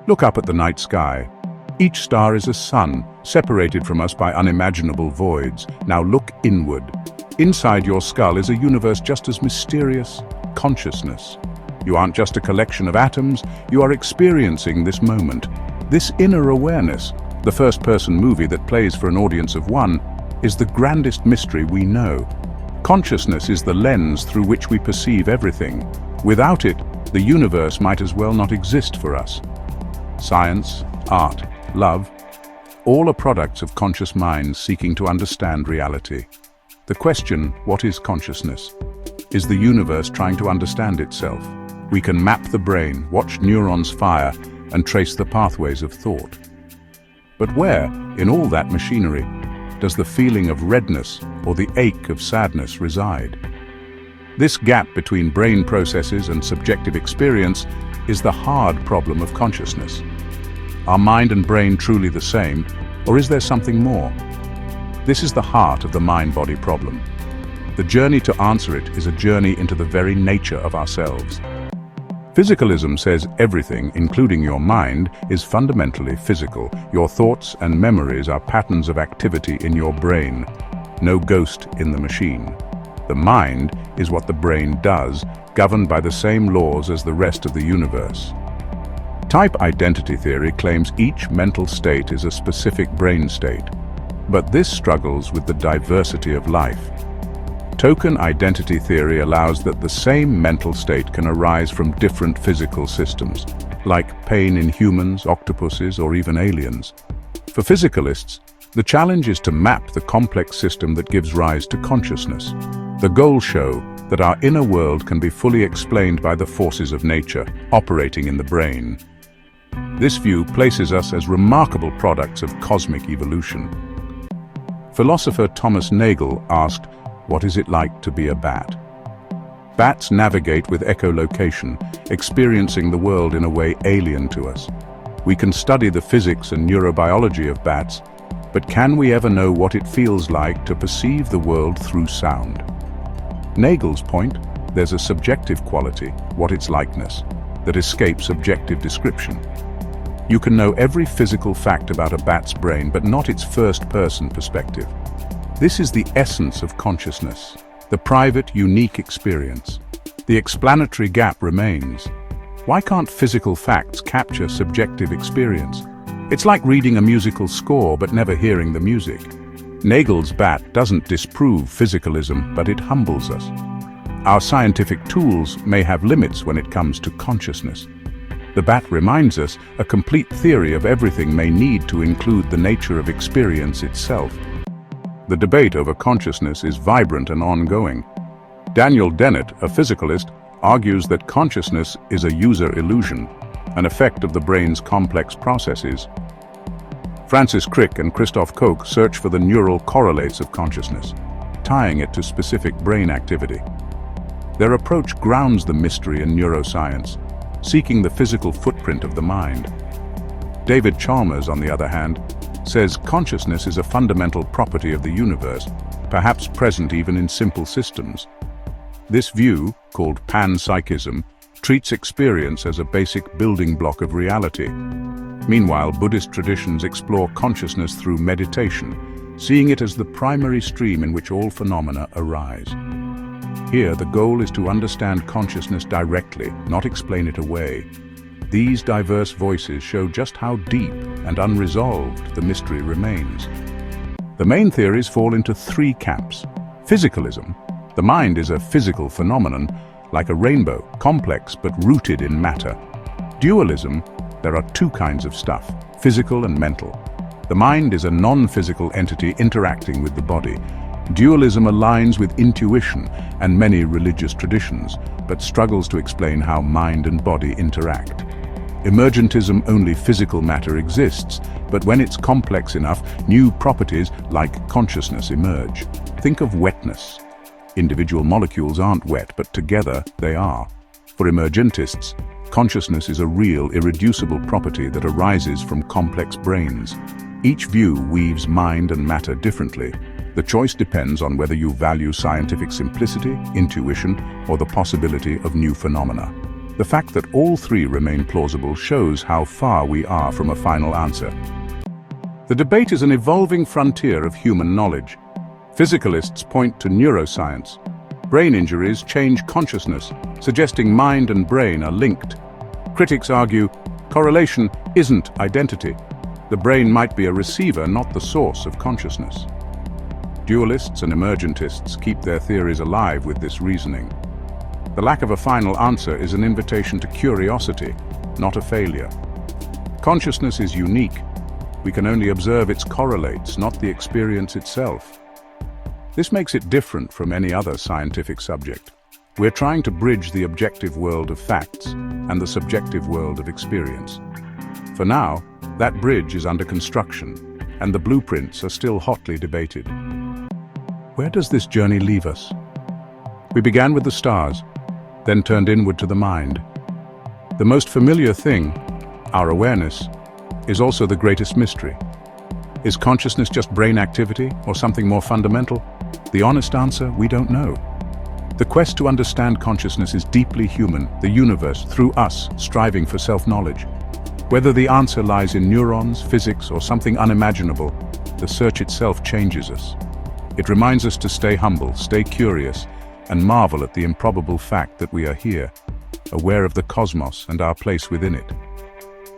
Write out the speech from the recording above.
Look up at the night sky. Each star is a sun, separated from us by unimaginable voids. Now look inward. Inside your skull is a universe just as mysterious: consciousness. You aren't just a collection of atoms, you are experiencing this moment. This inner awareness, the first-person movie that plays for an audience of one, is the grandest mystery we know. Consciousness is the lens through which we perceive everything. Without it, the universe might as well not exist for us. Science, art, love, all are products of conscious minds seeking to understand reality. The question, what is consciousness? Is the universe trying to understand itself? We can map the brain, watch neurons fire, and trace the pathways of thought. But where, in all that machinery, does the feeling of redness or the ache of sadness reside? This gap between brain processes and subjective experience is the hard problem of consciousness. Are mind and brain truly the same, or is there something more? This is the heart of the mind-body problem. The journey to answer it is a journey into the very nature of ourselves. Physicalism says everything, including your mind, is fundamentally physical. Your thoughts and memories are patterns of activity in your brain. No ghost in the machine. The mind is what the brain does, governed by the same laws as the rest of the universe. Type identity theory claims each mental state is a specific brain state, but this struggles with the diversity of life. Token identity theory allows that the same mental state can arise from different physical systems, like pain in humans, octopuses, or even aliens. For physicalists, the challenge is to map the complex system that gives rise to consciousness. The goals show that our inner world can be fully explained by the forces of nature operating in the brain. This view places us as remarkable products of cosmic evolution. Philosopher Thomas Nagel asked, "What is it like to be a bat?" Bats navigate with echolocation, experiencing the world in a way alien to us. We can study the physics and neurobiology of bats, but can we ever know what it feels like to perceive the world through sound? Nagel's point, there's a subjective quality, what its likeness, that escapes objective description. You can know every physical fact about a bat's brain, but not its first-person perspective. This is the essence of consciousness, the private, unique experience. The explanatory gap remains. Why can't physical facts capture subjective experience? It's like reading a musical score but never hearing the music. Nagel's bat doesn't disprove physicalism, but it humbles us. Our scientific tools may have limits when it comes to consciousness. The bat reminds us a complete theory of everything may need to include the nature of experience itself. The debate over consciousness is vibrant and ongoing. Daniel Dennett, a physicalist, argues that consciousness is a user illusion, an effect of the brain's complex processes. Francis Crick and Christoph Koch search for the neural correlates of consciousness, tying it to specific brain activity. Their approach grounds the mystery in neuroscience, seeking the physical footprint of the mind. David Chalmers, on the other hand, says consciousness is a fundamental property of the universe, perhaps present even in simple systems. This view, called panpsychism, treats experience as a basic building block of reality. Meanwhile, Buddhist traditions explore consciousness through meditation, seeing it as the primary stream in which all phenomena arise. Here, the goal is to understand consciousness directly, not explain it away. These diverse voices show just how deep and unresolved the mystery remains. The main theories fall into three camps. Physicalism. The mind is a physical phenomenon, like a rainbow, complex but rooted in matter. Dualism. There are two kinds of stuff, physical and mental. The mind is a non-physical entity interacting with the body. Dualism aligns with intuition and many religious traditions, but struggles to explain how mind and body interact. Emergentism, only physical matter exists, but when it's complex enough, new properties like consciousness emerge. Think of wetness. Individual molecules aren't wet, but together they are. For emergentists, consciousness is a real, irreducible property that arises from complex brains. Each view weaves mind and matter differently. The choice depends on whether you value scientific simplicity, intuition, or the possibility of new phenomena. The fact that all three remain plausible shows how far we are from a final answer. The debate is an evolving frontier of human knowledge. Physicalists point to neuroscience. Brain injuries change consciousness, suggesting mind and brain are linked. Critics argue correlation isn't identity. The brain might be a receiver, not the source of consciousness. Dualists and emergentists keep their theories alive with this reasoning. The lack of a final answer is an invitation to curiosity, not a failure. Consciousness is unique. We can only observe its correlates, not the experience itself. This makes it different from any other scientific subject. We're trying to bridge the objective world of facts and the subjective world of experience. For now, that bridge is under construction, and the blueprints are still hotly debated. Where does this journey leave us? We began with the stars, then turned inward to the mind. The most familiar thing, our awareness, is also the greatest mystery. Is consciousness just brain activity or something more fundamental? The honest answer, we don't know. The quest to understand consciousness is deeply human, the universe, through us, striving for self-knowledge. Whether the answer lies in neurons, physics, or something unimaginable, the search itself changes us. It reminds us to stay humble, stay curious, and marvel at the improbable fact that we are here, aware of the cosmos and our place within it.